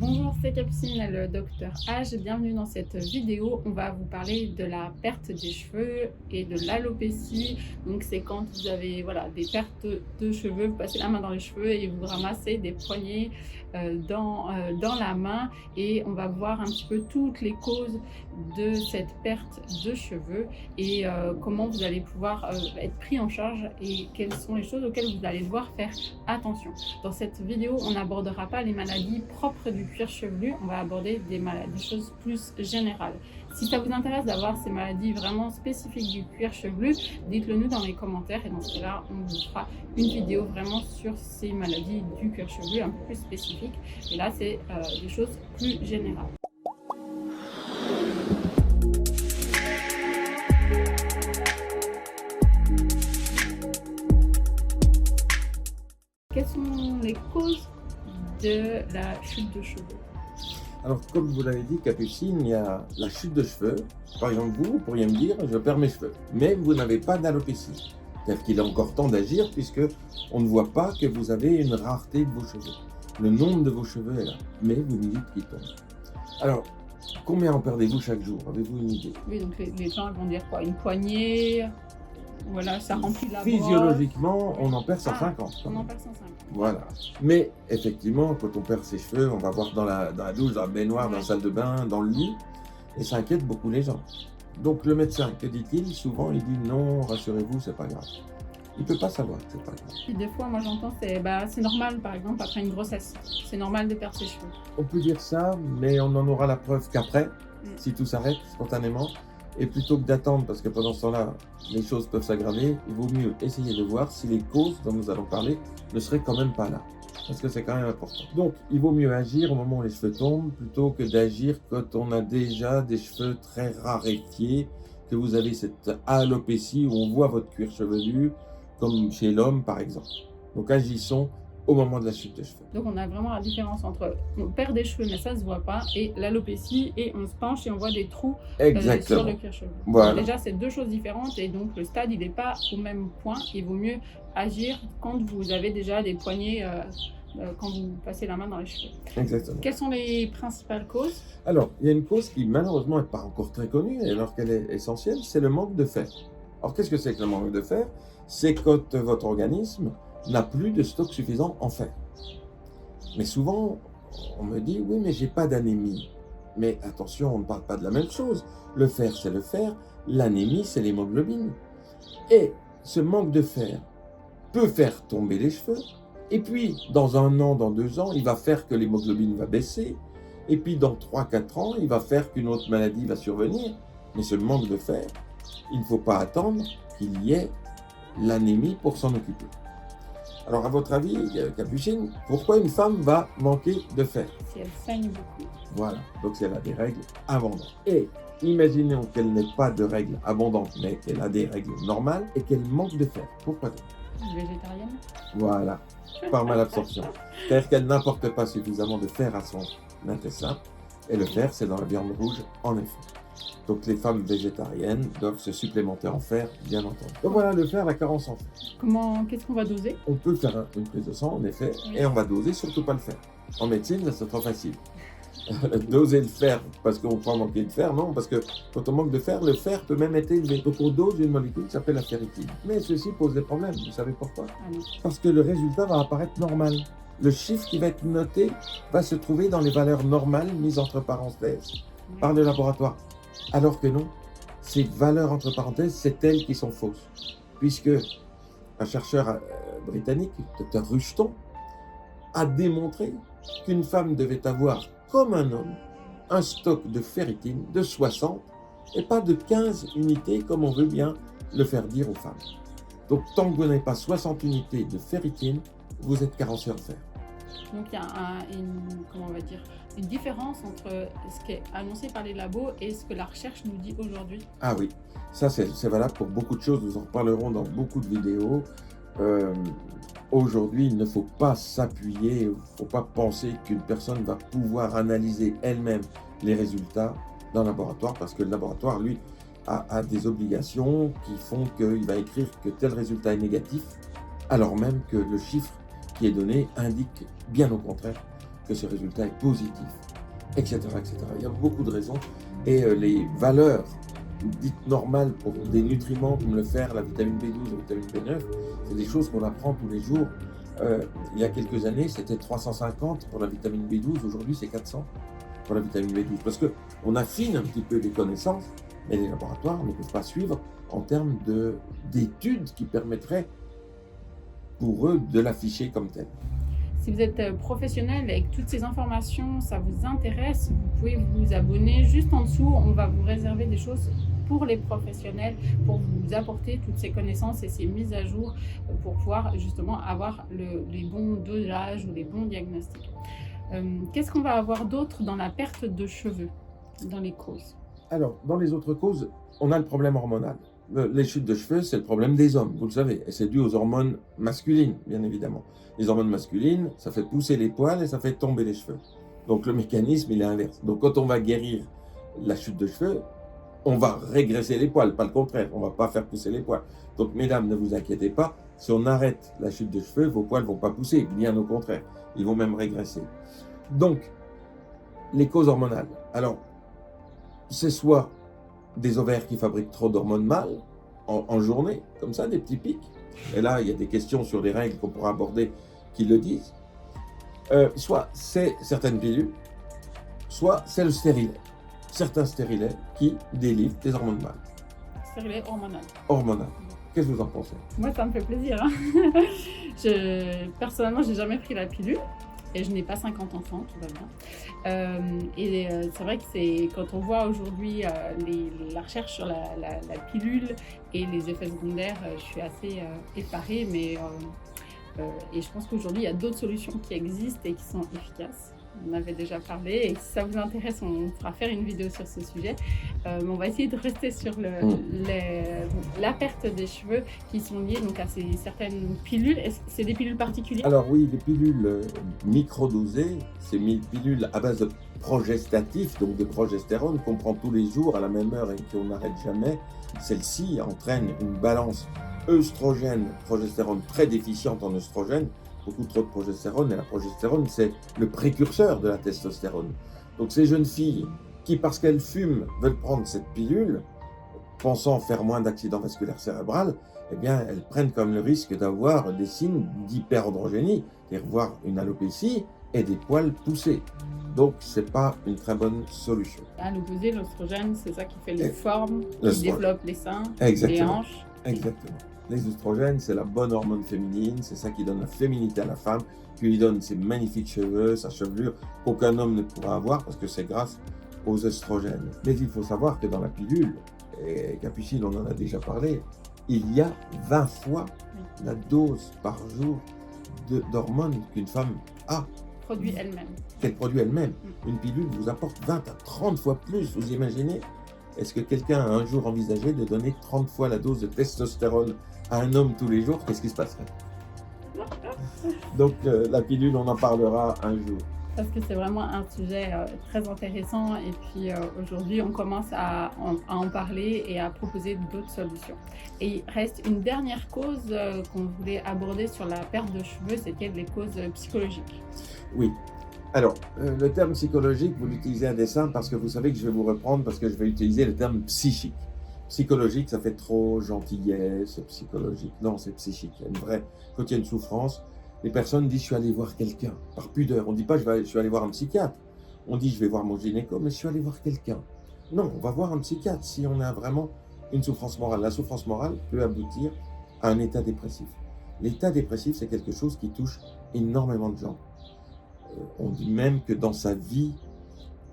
Bonjour, c'est Capucine, le docteur H. Bienvenue dans cette vidéo. On va vous parler de la perte des cheveux et de l'alopécie. Donc c'est quand vous avez des pertes de cheveux, vous passez la main dans les cheveux et vous ramassez des poignées dans la main. Et on va voir un petit peu toutes les causes de cette perte de cheveux et comment vous allez pouvoir être pris en charge et quelles sont les choses auxquelles vous allez devoir faire attention. Dans cette vidéo, on n'abordera pas les maladies propres du cuir chevelu, on va aborder des choses plus générales. Si ça vous intéresse d'avoir ces maladies vraiment spécifiques du cuir chevelu, dites-le nous dans les commentaires et dans ce cas-là, on vous fera une vidéo vraiment sur ces maladies du cuir chevelu un peu plus spécifiques. Et là, c'est des choses plus générales. Quelles sont les causes de la chute de cheveux? Alors, comme vous l'avez dit, Capucine, il y a la chute de cheveux. Par exemple, vous pourriez me dire, je perds mes cheveux. Mais vous n'avez pas d'alopécie. C'est-à-dire qu'il est encore temps d'agir puisque on ne voit pas que vous avez une rareté de vos cheveux. Le nombre de vos cheveux est là, mais vous me dites qu'il tombe. Alors, combien en perdez-vous chaque jour? Avez-vous une idée? Oui, donc les gens vont dire quoi? Une poignée? Voilà, ça remplit la brosse. Physiologiquement, on en perd 150. On en perd 150. Voilà. Mais effectivement, quand on perd ses cheveux, on va voir dans la douche, dans la baignoire, dans la salle de bain, dans le lit, et ça inquiète beaucoup les gens. Donc le médecin, que dit-il? Souvent, il dit non, rassurez-vous, c'est pas grave. Il ne peut pas savoir que c'est pas grave. Puis des fois, moi j'entends, c'est normal, par exemple, après une grossesse. C'est normal de perdre ses cheveux. On peut dire ça, mais on n'en aura la preuve qu'après, si tout s'arrête spontanément. Et plutôt que d'attendre, parce que pendant ce temps-là, les choses peuvent s'aggraver, il vaut mieux essayer de voir si les causes dont nous allons parler ne seraient quand même pas là. Parce que c'est quand même important. Donc, il vaut mieux agir au moment où les cheveux tombent, plutôt que d'agir quand on a déjà des cheveux très raréfiés, que vous avez cette alopécie où on voit votre cuir chevelu, comme chez l'homme par exemple. Donc, agissons au moment de la chute de cheveux. Donc on a vraiment la différence entre on perd des cheveux mais ça se voit pas et l'alopécie et on se penche et on voit des trous sur le cuir chevelu. Voilà. Donc déjà c'est deux choses différentes et donc le stade il n'est pas au même point. Il vaut mieux agir quand vous avez déjà des poignées quand vous passez la main dans les cheveux. Exactement. Quelles sont les principales causes? Alors il y a une cause qui malheureusement n'est pas encore très connue alors qu'elle est essentielle, c'est le manque de fer. Alors qu'est-ce que c'est que le manque de fer? C'est quand votre organisme n'a plus de stock suffisant en fer. Mais souvent, on me dit, oui, mais j'ai pas d'anémie. Mais attention, on ne parle pas de la même chose. Le fer, c'est le fer. L'anémie, c'est l'hémoglobine. Et ce manque de fer peut faire tomber les cheveux. Et puis, dans 1 an, dans 2 ans, il va faire que l'hémoglobine va baisser. Et puis, dans 3-4 ans, il va faire qu'une autre maladie va survenir. Mais ce manque de fer, il ne faut pas attendre qu'il y ait l'anémie pour s'en occuper. Alors, à votre avis, Capucine, pourquoi une femme va manquer de fer? Si elle saigne beaucoup. Voilà, donc si elle a des règles abondantes. Et imaginons qu'elle n'ait pas de règles abondantes, mais qu'elle a des règles normales et qu'elle manque de fer. Pourquoi donc? Végétarienne. Voilà, par malabsorption. C'est-à-dire qu'elle n'apporte pas suffisamment de fer à son intestin. Et le fer, c'est dans la viande rouge, en effet. Donc les femmes végétariennes doivent se supplémenter en fer, bien entendu. Donc voilà, le fer, la carence en fer. Qu'est-ce qu'on va doser? On peut faire une prise de sang, en effet, et on va doser, surtout pas le fer. En médecine, c'est trop facile. Doser le fer parce qu'on croit manquer de fer, non, parce que quand on manque de fer, le fer peut même être élevé. Donc on dose une molécule qui s'appelle la ferritine. Mais ceci pose des problèmes, vous savez pourquoi? Parce que le résultat va apparaître normal. Le chiffre qui va être noté va se trouver dans les valeurs normales mises entre parenthèses par le laboratoire. Alors que non, ces valeurs entre parenthèses, c'est elles qui sont fausses. Puisque un chercheur britannique, Dr Rushton, a démontré qu'une femme devait avoir, comme un homme, un stock de ferritine de 60 et pas de 15 unités comme on veut bien le faire dire aux femmes. Donc tant que vous n'avez pas 60 unités de ferritine, vous êtes carencé en fer. Donc il y a une différence entre ce qui est annoncé par les labos et ce que la recherche nous dit aujourd'hui. Ah oui, ça c'est valable pour beaucoup de choses, nous en reparlerons dans beaucoup de vidéos. Aujourd'hui, il ne faut pas s'appuyer, il ne faut pas penser qu'une personne va pouvoir analyser elle-même les résultats d'un laboratoire parce que le laboratoire, lui, a des obligations qui font qu'il va écrire que tel résultat est négatif alors même que le chiffre qui est donné indique bien au contraire que ce résultat est positif, etc., etc. Il y a beaucoup de raisons. Et les valeurs dites normales pour des nutriments comme le fer, la vitamine B12, la vitamine B9, c'est des choses qu'on apprend tous les jours. Il y a quelques années, c'était 350 pour la vitamine B12, aujourd'hui c'est 400 pour la vitamine B12. Parce qu'on affine un petit peu les connaissances, mais les laboratoires ne peuvent pas suivre en termes d'études qui permettraient pour eux de l'afficher comme tel. Si vous êtes professionnel avec toutes ces informations, ça vous intéresse, vous pouvez vous abonner. Juste en dessous, on va vous réserver des choses pour les professionnels, pour vous apporter toutes ces connaissances et ces mises à jour pour pouvoir justement avoir les bons dosages ou les bons diagnostics. Qu'est-ce qu'on va avoir d'autre dans la perte de cheveux, dans les causes? Alors, dans les autres causes, on a le problème hormonal. Les chutes de cheveux, c'est le problème des hommes, vous le savez, et c'est dû aux hormones masculines, bien évidemment. Les hormones masculines, ça fait pousser les poils et ça fait tomber les cheveux. Donc le mécanisme, il est inverse. Donc quand on va guérir la chute de cheveux, on va régresser les poils, pas le contraire, on ne va pas faire pousser les poils. Donc mesdames, ne vous inquiétez pas, si on arrête la chute de cheveux, vos poils ne vont pas pousser, bien au contraire, ils vont même régresser. Donc, les causes hormonales. Alors, c'est soit des ovaires qui fabriquent trop d'hormones mâles en journée, comme ça, des petits pics. Et là, il y a des questions sur les règles qu'on pourra aborder qui le disent. Soit c'est certaines pilules, soit c'est le stérilet. Certains stérilets qui délivrent des hormones mâles. Stérilet hormonal. Hormonal. Qu'est-ce que vous en pensez? Moi, ça me fait plaisir. Hein. Personnellement, j'ai jamais pris la pilule. Et je n'ai pas 50 enfants, tout va bien. C'est vrai que quand on voit aujourd'hui la recherche sur la pilule et les effets secondaires, je suis assez effarée, et je pense qu'aujourd'hui, il y a d'autres solutions qui existent et qui sont efficaces. On en avait déjà parlé, et si ça vous intéresse, on fera faire une vidéo sur ce sujet. Mais on va essayer de rester sur la perte des cheveux qui sont liées donc à certaines pilules. C'est des pilules particulières? Alors oui, des pilules microdosées, c'est pilules à base de progestatifs, donc de progestérone, qu'on prend tous les jours à la même heure et qu'on n'arrête jamais. Celle-ci entraîne une balance œstrogène-progestérone très déficiente en œstrogène, beaucoup trop de progestérone, et la progestérone, c'est le précurseur de la testostérone. Donc ces jeunes filles qui, parce qu'elles fument, veulent prendre cette pilule, pensant faire moins d'accidents vasculaires cérébrales, eh bien, elles prennent comme le risque d'avoir des signes d'hyperandrogénie, c'est-à-dire voir une alopécie et des poils poussés. Donc, c'est pas une très bonne solution. À l'opposé, l'oestrogène, c'est ça qui fait les formes, qui développe les seins, les hanches. Exactement. Les oestrogènes, c'est la bonne hormone féminine, c'est ça qui donne la féminité à la femme, qui lui donne ses magnifiques cheveux, sa chevelure, qu'aucun homme ne pourra avoir parce que c'est grâce aux oestrogènes. Mais il faut savoir que dans la pilule, et Capucine, on en a déjà parlé, il y a 20 fois la dose par jour d'hormones qu'une femme a. Produit elle-même. Qu'elle produit elle-même. Une pilule vous apporte 20 à 30 fois plus, vous imaginez? Est-ce que quelqu'un a un jour envisagé de donner 30 fois la dose de testostérone à un homme tous les jours? Qu'est-ce qui se passerait? Donc la pilule, on en parlera un jour. Parce que c'est vraiment un sujet très intéressant, et puis aujourd'hui on commence à en parler et à proposer d'autres solutions. Et il reste une dernière cause qu'on voulait aborder sur la perte de cheveux, c'était les causes psychologiques. Oui. Alors, le terme psychologique, vous l'utilisez à dessein parce que vous savez que je vais vous reprendre parce que je vais utiliser le terme psychique. Psychologique, ça fait trop gentillesse, psychologique. Non, c'est psychique. Il y a une vraie... Quand il y a une souffrance, les personnes disent « je suis allé voir quelqu'un » par pudeur. On ne dit pas « je suis allé voir un psychiatre ». On dit « je vais voir mon gynéco, mais je suis allé voir quelqu'un ». Non, on va voir un psychiatre si on a vraiment une souffrance morale. La souffrance morale peut aboutir à un état dépressif. L'état dépressif, c'est quelque chose qui touche énormément de gens. On dit même que dans sa vie,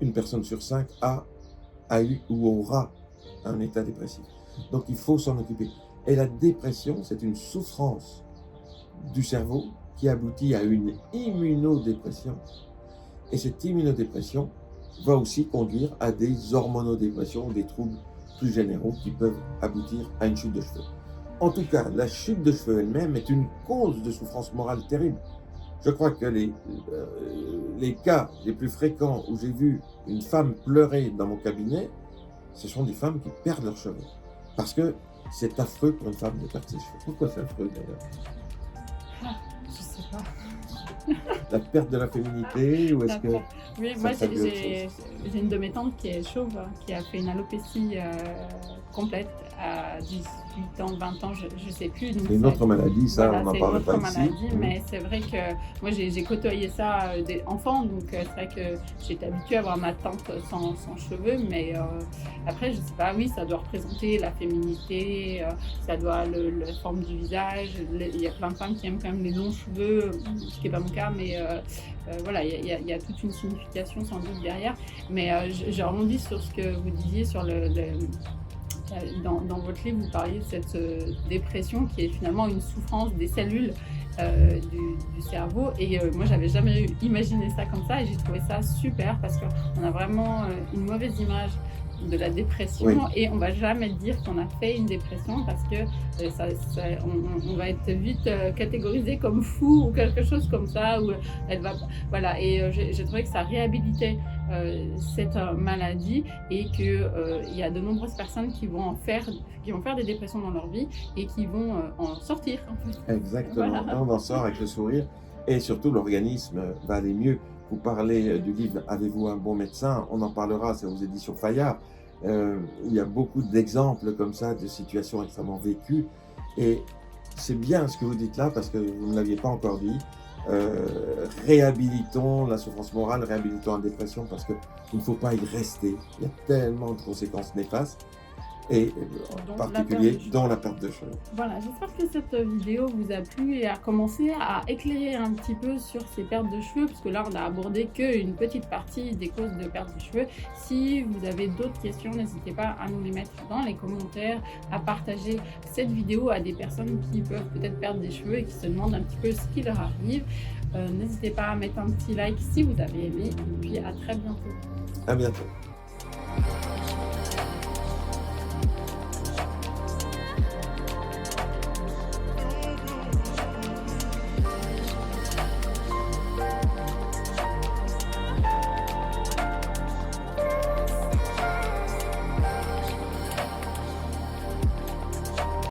une personne sur 5 a eu ou aura un état dépressif. Donc il faut s'en occuper. Et la dépression, c'est une souffrance du cerveau qui aboutit à une immunodépression. Et cette immunodépression va aussi conduire à des hormonodépressions, des troubles plus généraux qui peuvent aboutir à une chute de cheveux. En tout cas, la chute de cheveux elle-même est une cause de souffrance morale terrible. Je crois que les cas les plus fréquents où j'ai vu une femme pleurer dans mon cabinet, ce sont des femmes qui perdent leurs cheveux. Parce que c'est affreux pour une femme de perdre ses cheveux. Pourquoi c'est affreux d'ailleurs? Je sais pas. La perte de la féminité ou est-ce que Oui, ça moi traduit autre chose? j'ai une de mes tantes qui est chauve, qui a fait une alopécie complète à 18 ans, 20 ans, je ne sais plus. Donc C'est une autre maladie, ça, voilà, on n'en c'est une parle autre pas ici. maladie, mais c'est vrai que moi j'ai côtoyé ça dès enfant, donc c'est vrai que j'étais habituée à voir ma tante sans cheveux, mais après je sais pas, oui, ça doit représenter la féminité, ça doit la forme du visage. Il y a plein de femmes qui aiment quand même les longs cheveux, ce qui n'est pas mon cas, mais voilà, il y a toute une signification sans doute derrière. Mais je rebondis sur ce que vous disiez sur dans votre livre, vous parliez de cette dépression qui est finalement une souffrance des cellules du cerveau. Et moi, j'avais jamais imaginé ça comme ça et j'ai trouvé ça super parce qu'on a vraiment une mauvaise image de la dépression, Oui. et on va jamais dire qu'on a fait une dépression parce que on va être vite catégorisé comme fou ou quelque chose comme ça, ou elle va, voilà. Et j'ai trouvé que ça réhabilitait cette maladie et que il y a de nombreuses personnes qui vont faire des dépressions dans leur vie et qui vont en sortir en fait. Exactement, Voilà. on en sort avec le sourire et surtout l'organisme va aller mieux. Vous parlez du livre Avez-vous un bon médecin? On en parlera, c'est aux éditions Fayard. Il y a beaucoup d'exemples comme ça, de situations extrêmement vécues. Et c'est bien ce que vous dites là, parce que vous ne l'aviez pas encore dit. Réhabilitons la souffrance morale, réhabilitons la dépression, parce qu'il ne faut pas y rester. Il y a tellement de conséquences néfastes, et en particulier dans la perte de cheveux. Voilà, j'espère que cette vidéo vous a plu et a commencé à éclairer un petit peu sur ces pertes de cheveux, parce que là on a abordé qu'une petite partie des causes de perte de cheveux. Si vous avez d'autres questions, n'hésitez pas à nous les mettre dans les commentaires, à partager cette vidéo à des personnes qui peuvent peut-être perdre des cheveux et qui se demandent un petit peu ce qui leur arrive. N'hésitez pas à mettre un petit like si vous avez aimé, et puis à très bientôt. À bientôt.